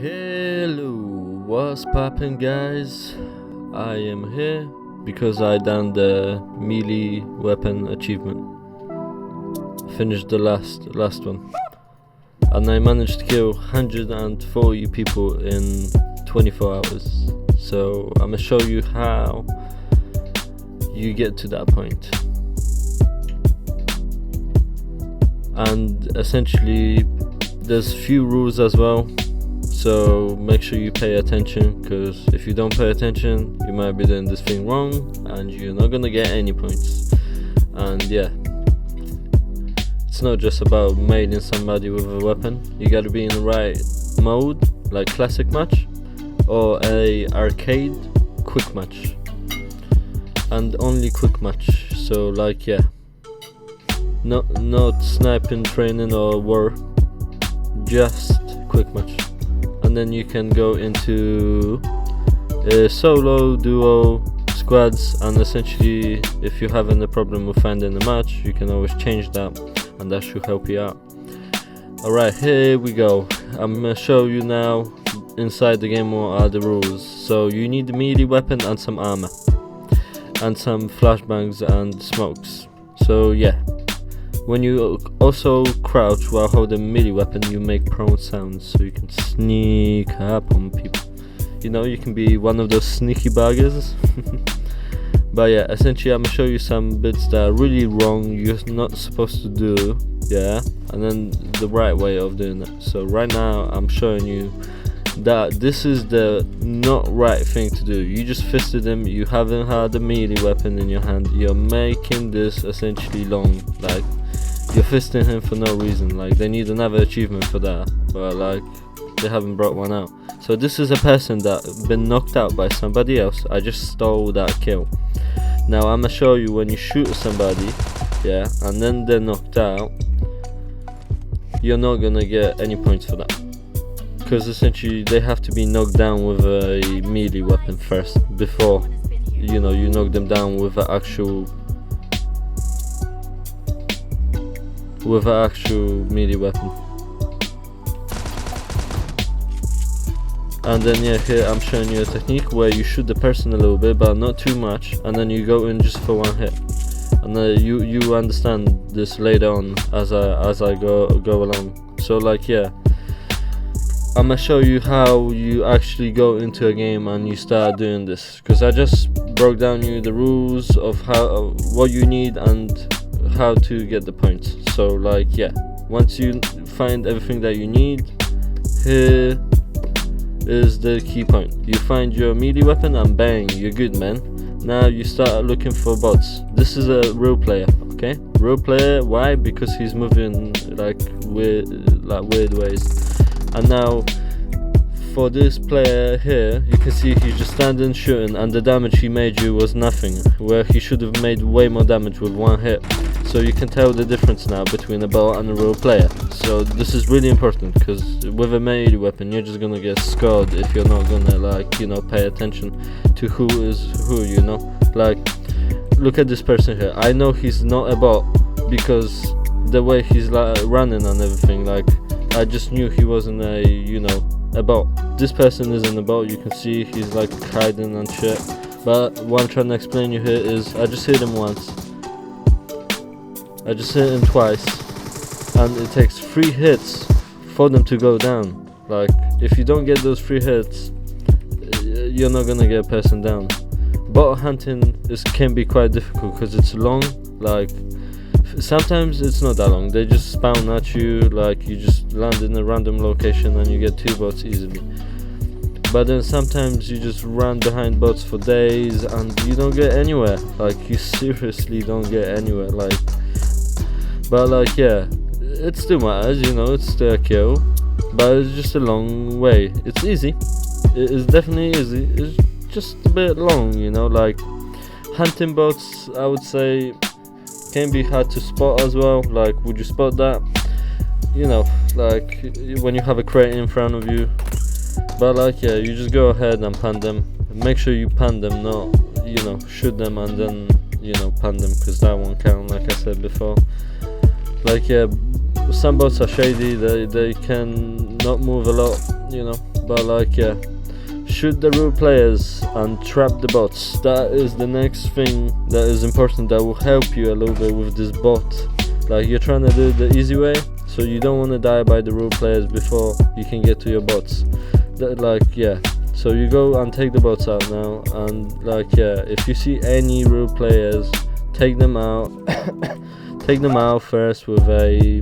Hello, what's poppin', guys? I am here because I done the melee weapon achievement. Finished the last one, and I managed to kill 140 people in 24 hours. So I'm gonna show you how you get to that point. And essentially there's few rules as well, so make sure you pay attention, because if you don't pay attention you might be doing this thing wrong and you're not gonna get any points. And yeah, it's not just about mailing somebody with a weapon. You gotta be in the right mode, like classic match or a arcade quick match, and only quick match. So like, yeah, not sniping training or war, just quick match. And then you can go into solo, duo, squads, and essentially if you're having a problem with finding a match, you can always change that, and that should help you out. Alright, here we go. I'm gonna show you now inside the game what are the rules. So you need a melee weapon and some armor and some flashbangs and smokes. So yeah, when you also crouch while holding melee weapon, you make prone sounds, so you can sneak up on people. You know, you can be one of those sneaky buggers. But yeah, essentially I'm gonna show you some bits that are really wrong, you're not supposed to do, yeah, and then the right way of doing it. So right now I'm showing you that this is the not right thing to do. You just fisted him, you haven't had a melee weapon in your hand, you're making this essentially long, like you're fisting him for no reason. Like they need another achievement for that, but like they haven't brought one out. So this is a person that been knocked out by somebody else. I just stole that kill. Now I'm gonna show you when you shoot somebody, yeah, and then they're knocked out, you're not gonna get any points for that, because essentially they have to be knocked down with a melee weapon first before you knock them down with an actual melee weapon. And then yeah, here I'm showing you a technique where you shoot the person a little bit but not too much, and then you go in just for one hit. And you understand this later on as I go along. So like, yeah, I'm gonna show you how you actually go into a game and you start doing this, because I just broke down you the rules of how what you need and how to get the points. So like, yeah, once you find everything that you need, here is the key point. You find your melee weapon and bang, you're good, man. Now you start looking for bots. This is a real player, okay? Real player. Why? Because he's moving like weird ways. And now for this player here, you can see he's just standing shooting, and the damage he made you was nothing, where he should have made way more damage with one hit. So you can tell the difference now between a bot and a real player. So this is really important, because with a melee weapon you're just gonna get scored if you're not gonna, like, pay attention to who is who, like, look at this person here. I know he's not a bot because the way he's like running and everything, like I just knew he wasn't a bot. This person isn't a bot. You can see he's like hiding and shit. But what I'm trying to explain you here is I just hit him once, I just hit him twice, and it takes 3 hits for them to go down. Like, if you don't get those 3 hits, you're not gonna get a person down. Bot hunting can be quite difficult because it's long. Like, sometimes it's not that long, they just spawn at you, like you just land in a random location and you get 2 bots easily. But then sometimes you just run behind bots for days and you don't get anywhere. Like, you seriously don't get anywhere. Like, but like, yeah, it still matters, it's still a kill, but it's just a long way. It's easy, it is definitely easy, it's just a bit long, like hunting bots, I would say, can be hard to spot as well. Like, would you spot that? Like when you have a crate in front of you. But like, yeah, you just go ahead and pan them. Make sure you pan them, not shoot them and then pan them, because that won't count, like I said before. Like, yeah, some bots are shady, they can not move a lot, But like, yeah, shoot the real players and trap the bots. That is the next thing that is important, that will help you a little bit with this bot. Like, you're trying to do it the easy way, so you don't want to die by the real players before you can get to your bots. Like, yeah, so you go and take the bots out now, and like, yeah, if you see any real players, take them out. Take them out first with a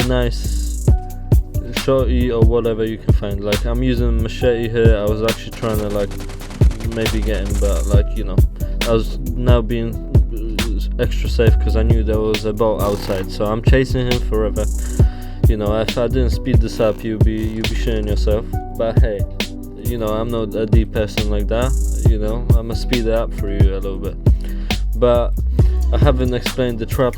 nice shorty or whatever you can find. Like, I'm using machete here. I was actually trying to like maybe get him, but like, you know, I was now being extra safe because I knew there was a bot outside, so I'm chasing him forever. You know, if I didn't speed this up, you'd be shitting yourself. But hey, you know, I'm not a deep person like that. You know, I'm gonna speed it up for you a little bit. But I haven't explained the trap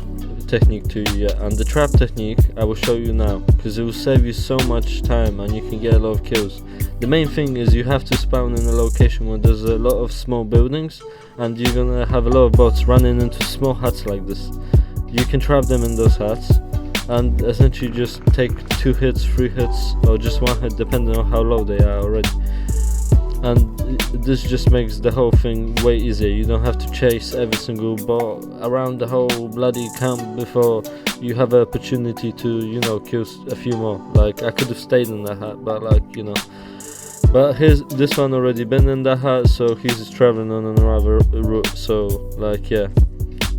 technique to you yet, and the trap technique I will show you now, because it will save you so much time and you can get a lot of kills. The main thing is you have to spawn in a location where there's a lot of small buildings, and you're gonna have a lot of bots running into small huts like this. You can trap them in those huts and essentially just take 2 hits, 3 hits, or just 1 hit depending on how low they are already. And this just makes the whole thing way easier. You don't have to chase every single bot around the whole bloody camp before you have an opportunity to, you know, kill a few more. Like, I could have stayed in that hut, but like, you know. But this one already been in that hut, so he's just traveling on another route. So like, yeah,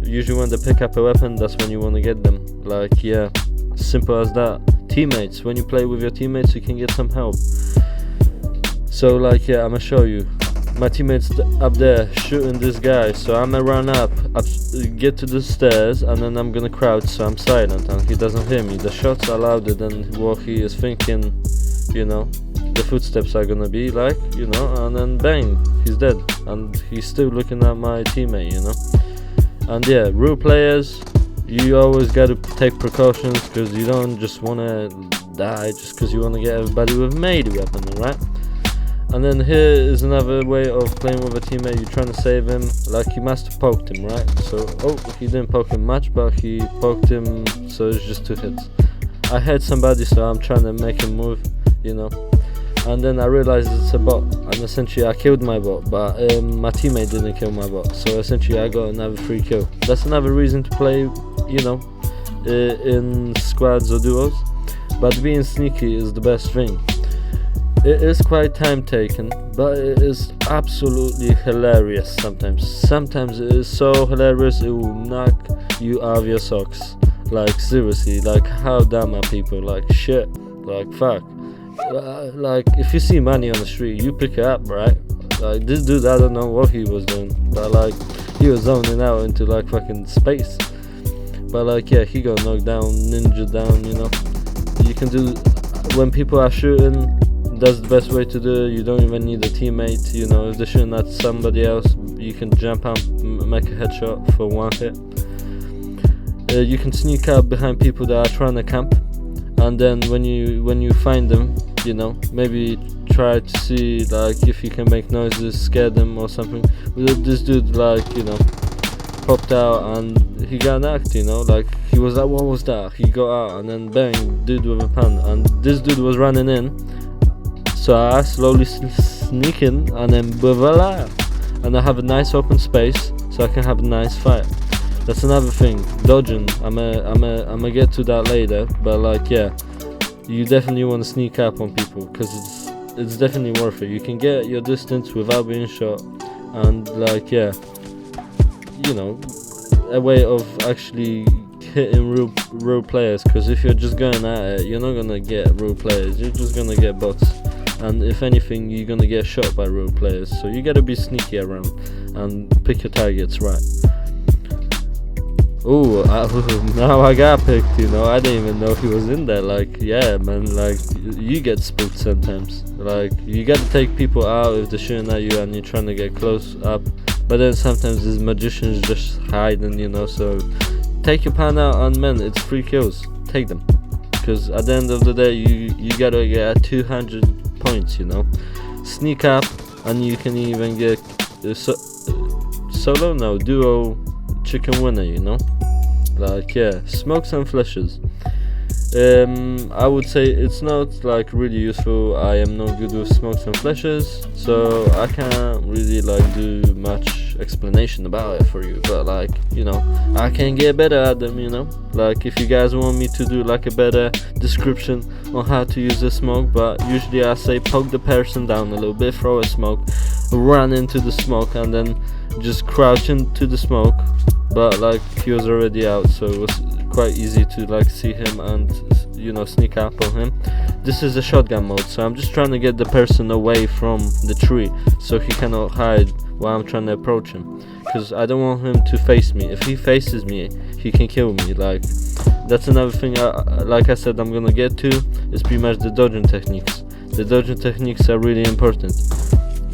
usually when they pick up a weapon, that's when you want to get them. Like, yeah, simple as that. Teammates, when you play with your teammates, you can get some help. So like, yeah, I'm gonna show you. My teammate's up there shooting this guy, so I'm gonna run up, get to the stairs, and then I'm gonna crouch so I'm silent and he doesn't hear me. The shots are louder than what he is thinking, you know, the footsteps are gonna be like, you know, and then bang, he's dead, and he's still looking at my teammate, you know. And yeah, real players, you always gotta take precautions, because you don't just wanna die just because you wanna get everybody with melee weapon, right? And then here is another way of playing with a teammate. You're trying to save him. Like, he must have poked him, right? So, oh, he didn't poke him much, but he poked him, so it's just 2 hits. I hit somebody, so I'm trying to make him move, you know. And then I realized it's a bot, and essentially I killed my bot, but my teammate didn't kill my bot, so essentially I got another free kill. That's another reason to play, you know, in squads or duos. But being sneaky is the best thing. It is quite time taking, but it is absolutely hilarious sometimes. Sometimes it is so hilarious it will knock you out of your socks. Like, seriously, like, how dumb are people? Like, shit, like, fuck. Like, if you see money on the street, you pick it up, right? Like, this dude, I don't know what he was doing, but like, he was zoning out into like fucking space. But like, yeah, he got knocked down, ninja down, you know. You can do, when people are shooting, that's the best way to do it. You don't even need a teammate, you know. If they're shooting at somebody else, you can jump up, make a headshot for 1 hit. You can sneak out behind people that are trying to camp, and then when you find them, you know, maybe try to see like if you can make noises, scare them or something. This dude, like, you know, popped out and he got knocked, you know, like, he was like, what was that? He got out and then bang, dude with a pan, and this dude was running in. So I slowly sneak in, and then voila, and I have a nice open space, so I can have a nice fight. That's another thing, dodging. I'ma get to that later, but like, yeah, you definitely want to sneak up on people, because it's definitely worth it. You can get your distance without being shot, and like, yeah, you know, a way of actually hitting real players. Because if you're just going at it, you're not gonna get real players. You're just gonna get bots. And if anything, you're gonna get shot by real players. So you gotta be sneaky around and pick your targets right. Oh, now I got picked, you know. I didn't even know he was in there. Like, yeah, man, like, you get spooked sometimes. Like, you gotta take people out if they're shooting at you and you're trying to get close up. But then sometimes these magicians just hiding, you know. So take your pan out, and man, it's free kills. Take them, because at the end of the day, you gotta get 200 points, you know. Sneak up, and you can even get solo, no, duo chicken winner, you know. Like, yeah, smoke some flashes. I would say it's not like really useful. I am not good with smokes and flashes, so I can't really like do much explanation about it for you, but like, you know, I can get better at them, you know. Like if you guys want me to do like a better description on how to use a smoke, but usually I say poke the person down a little bit, throw a smoke, run into the smoke, and then just crouch into the smoke. But like he was already out, so it was quite easy to like see him and, you know, sneak up on him. This is a shotgun mode, so I'm just trying to get the person away from the tree so he cannot hide while I'm trying to approach him, because I don't want him to face me. If he faces me, he can kill me. Like that's another thing like I said I'm gonna get to, is pretty much the dodging techniques. The dodging techniques are really important.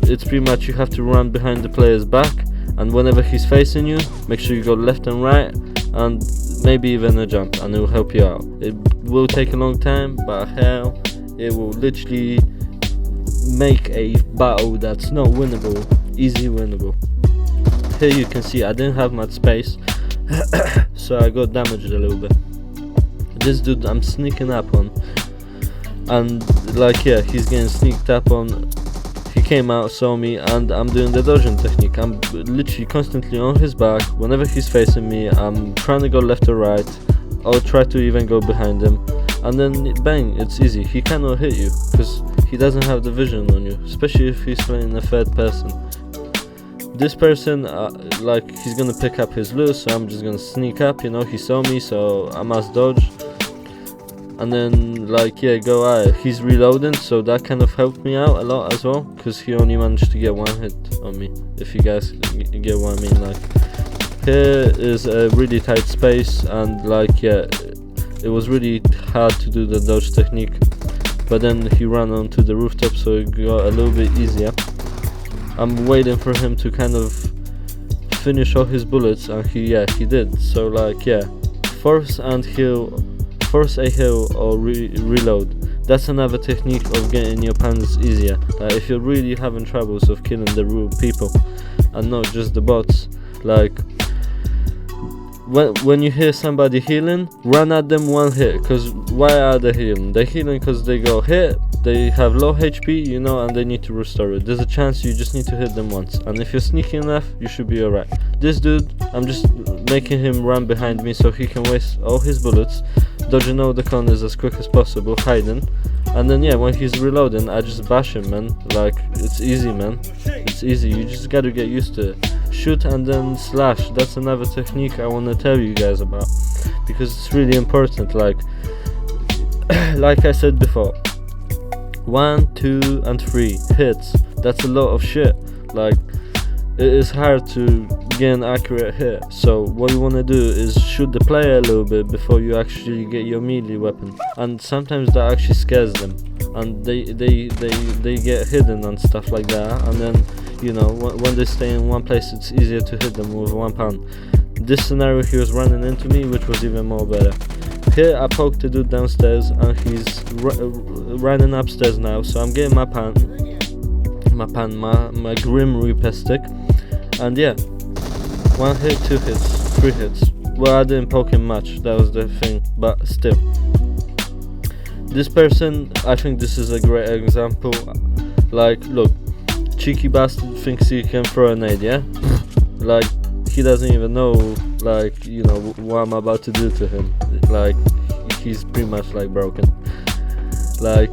It's pretty much you have to run behind the player's back, and whenever he's facing you, make sure you go left and right, and maybe even a jump, and it will help you out. It will take a long time, but hell, it will literally make a battle that's not winnable easy winnable. Here you can see I didn't have much space, so I got damaged a little bit. This dude I'm sneaking up on, and like, yeah, he's getting sneaked up on. He came out, saw me, and I'm doing the dodging technique. I'm literally constantly on his back. Whenever he's facing me, I'm trying to go left or right, or try to even go behind him, and then bang, it's easy. He cannot hit you because he doesn't have the vision on you, especially if he's playing a third person. This person, like, he's gonna pick up his loot, so I'm just gonna sneak up, you know. He saw me, so I must dodge, and then like, yeah, go out. He's reloading, so that kind of helped me out a lot as well, because he only managed to get one hit on me, if you guys get what I mean. Like, here is a really tight space, and like, yeah, it was really hard to do the dodge technique, but then he ran onto the rooftop, so it got a little bit easier. I'm waiting for him to kind of finish all his bullets, and he did. So like, yeah, force a heal or reload. That's another technique of getting your opponents easier. Like, if you're really having troubles of killing the real people and not just the bots, like, when you hear somebody healing, run at them one hit. Because why are they healing? They're healing because they go hit, they have low HP, you know, and they need to restore it. There's a chance you just need to hit them once, and if you're sneaky enough, you should be alright. This dude, I'm just making him run behind me so he can waste all his bullets, dodging all the corners as quick as possible, hiding, and then yeah, when he's reloading, I just bash him, man. Like, it's easy, man. It's easy. You just gotta get used to it. Shoot and then slash. That's another technique I want to tell you guys about, because it's really important. Like like I said before, 1, 2, and 3 hits. That's a lot of shit. Like, it is hard to get an accurate hit. So what you want to do is shoot the player a little bit before you actually get your melee weapon, and sometimes that actually scares them, and they get hidden and stuff like that, and then, you know, when they stay in one place, it's easier to hit them with one pound. This scenario, he was running into me, which was even more better. Here I poked the dude downstairs, and he's running upstairs now, so I'm getting my Grim Reaper stick, and yeah, 1 hit, 2 hits, 3 hits. Well, I didn't poke him much, that was the thing, but still. This person, I think this is a great example. Like, look, cheeky bastard thinks he can throw a nade, yeah? Like, he doesn't even know, like, you know, what I'm about to do to him. Like, he's pretty much like broken. Like,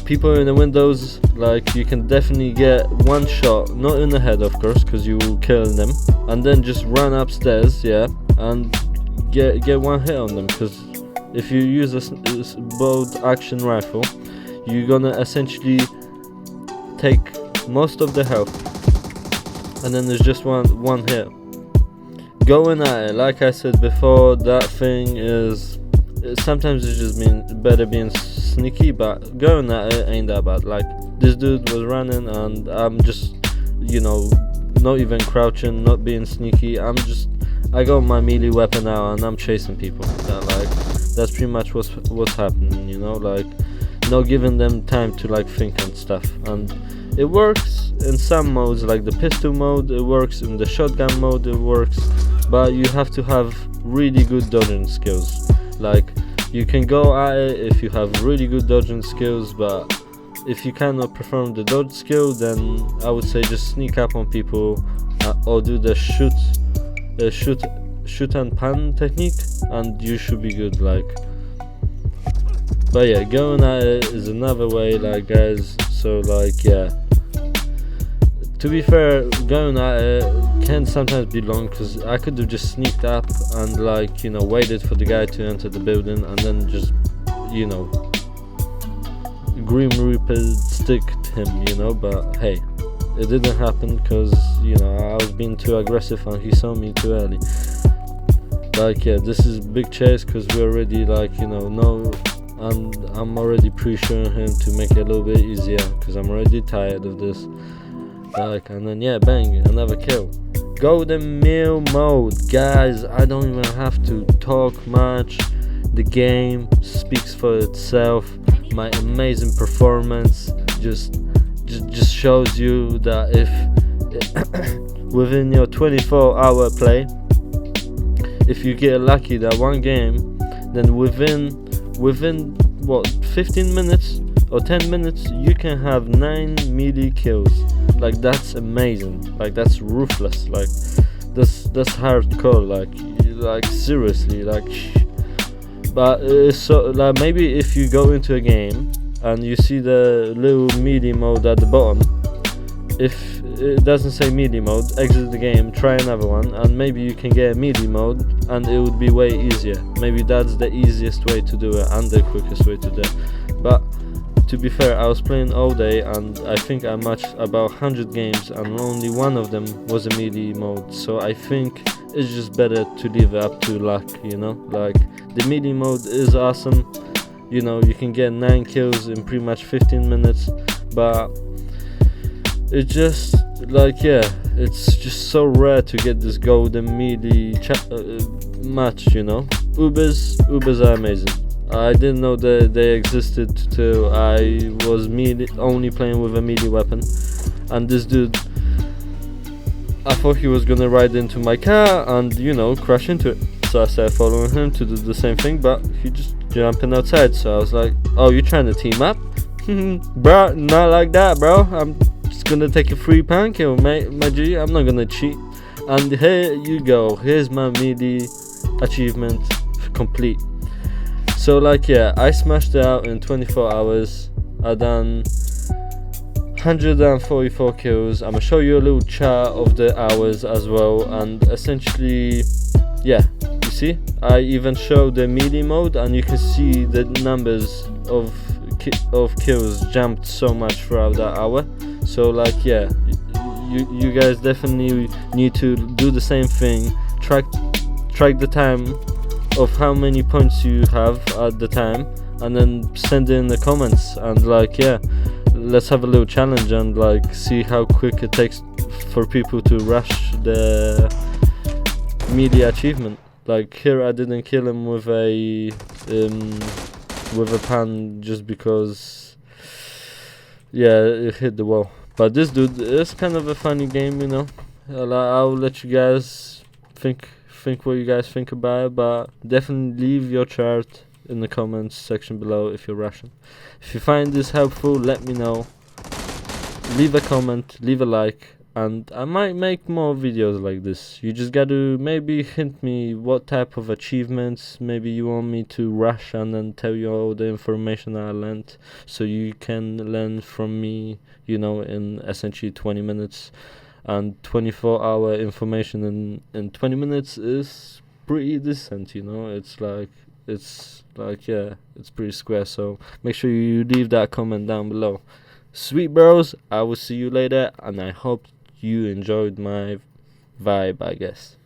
people in the windows, like, you can definitely get one shot, not in the head of course, because you will kill them, and then just run upstairs, yeah, and get one hit on them. Because if you use a bolt action rifle, you're gonna essentially take most of the health, and then there's just one hit. Going at it, like I said before, that thing is, sometimes it's just better being sneaky, but going at it ain't that bad. Like, this dude was running, and I'm just, you know, not even crouching, not being sneaky. I got my melee weapon out, and I'm chasing people. That's pretty much what's happening, you know, like, not giving them time to like think and stuff. And it works in some modes, like the pistol mode, it works in the shotgun mode, it works, but you have to have really good dodging skills. Like, You can go at it if you have really good dodging skills, but if you cannot perform the dodge skill, then I would say just sneak up on people, or do the shoot and pan technique, and you should be good. But yeah, going at it is another way, guys. So yeah, to be fair, going at it can sometimes be long, because I could have just sneaked up and waited for the guy to enter the building and then just Grim Reaper sticked him, but hey, it didn't happen because I was being too aggressive and he saw me too early. Yeah, this is big chase because we already and I'm already pressuring him to make it a little bit easier because I'm already tired of this. And then yeah, bang, another kill. Golden meel mode, guys. I don't even have to talk much. The game speaks for itself. My amazing performance just shows you that if within your 24-hour play, if you get lucky that one game, then within what 15 minutes or 10 minutes you can have 9 melee kills. That's amazing. That's ruthless. That's hardcore. Seriously. But so maybe if you go into a game and you see the little melee mode at the bottom, if it doesn't say melee mode, exit the game, try another one, and maybe you can get a melee mode and it would be way easier. Maybe that's the easiest way to do it and the quickest way to do it. But to be fair, I was playing all day and I think I matched about 100 games and only one of them was a melee mode. So I think it's just better to leave it up to luck, the melee mode is awesome. You can get 9 kills in pretty much 15 minutes, but it just it's just so rare to get this golden melee match. Ubers are amazing. I didn't know that they existed till I was only playing with a melee weapon, and this dude, I thought he was gonna ride into my car and crash into it. So I started following him to do the same thing, but he just jumping outside. So I was like, "Oh, you trying to team up, bro? Not like that, bro. I'm just gonna take a free pan kill, mate, my G. I'm not gonna cheat." And here you go. Here's my melee achievement complete. So yeah, I smashed it out in 24 hours. I done 144 kills. I'm gonna show you a little chart of the hours as well, and essentially, yeah, you see, I even show the melee mode, and you can see the numbers of kills jumped so much throughout that hour. So yeah, you guys definitely need to do the same thing. Track the time of how many points you have at the time, and then send it in the comments, and yeah, let's have a little challenge and see how quick it takes for people to rush the media achievement. Here I didn't kill him with a pan just because it hit the wall. But this dude is kind of a funny game, I'll let you guys think what you guys think about it, but definitely leave your chart in the comments section below if you're Russian. If you find this helpful, let me know. Leave a comment, leave a like, and I might make more videos like this. You just gotta maybe hint me what type of achievements maybe you want me to rush, and then tell you all the information I learned, so you can learn from me, in essentially 20 minutes. And 24-hour information in 20 minutes is pretty decent, it's pretty square. So make sure you leave that comment down below. Sweet bros, I will see you later, and I hope you enjoyed my vibe, I guess.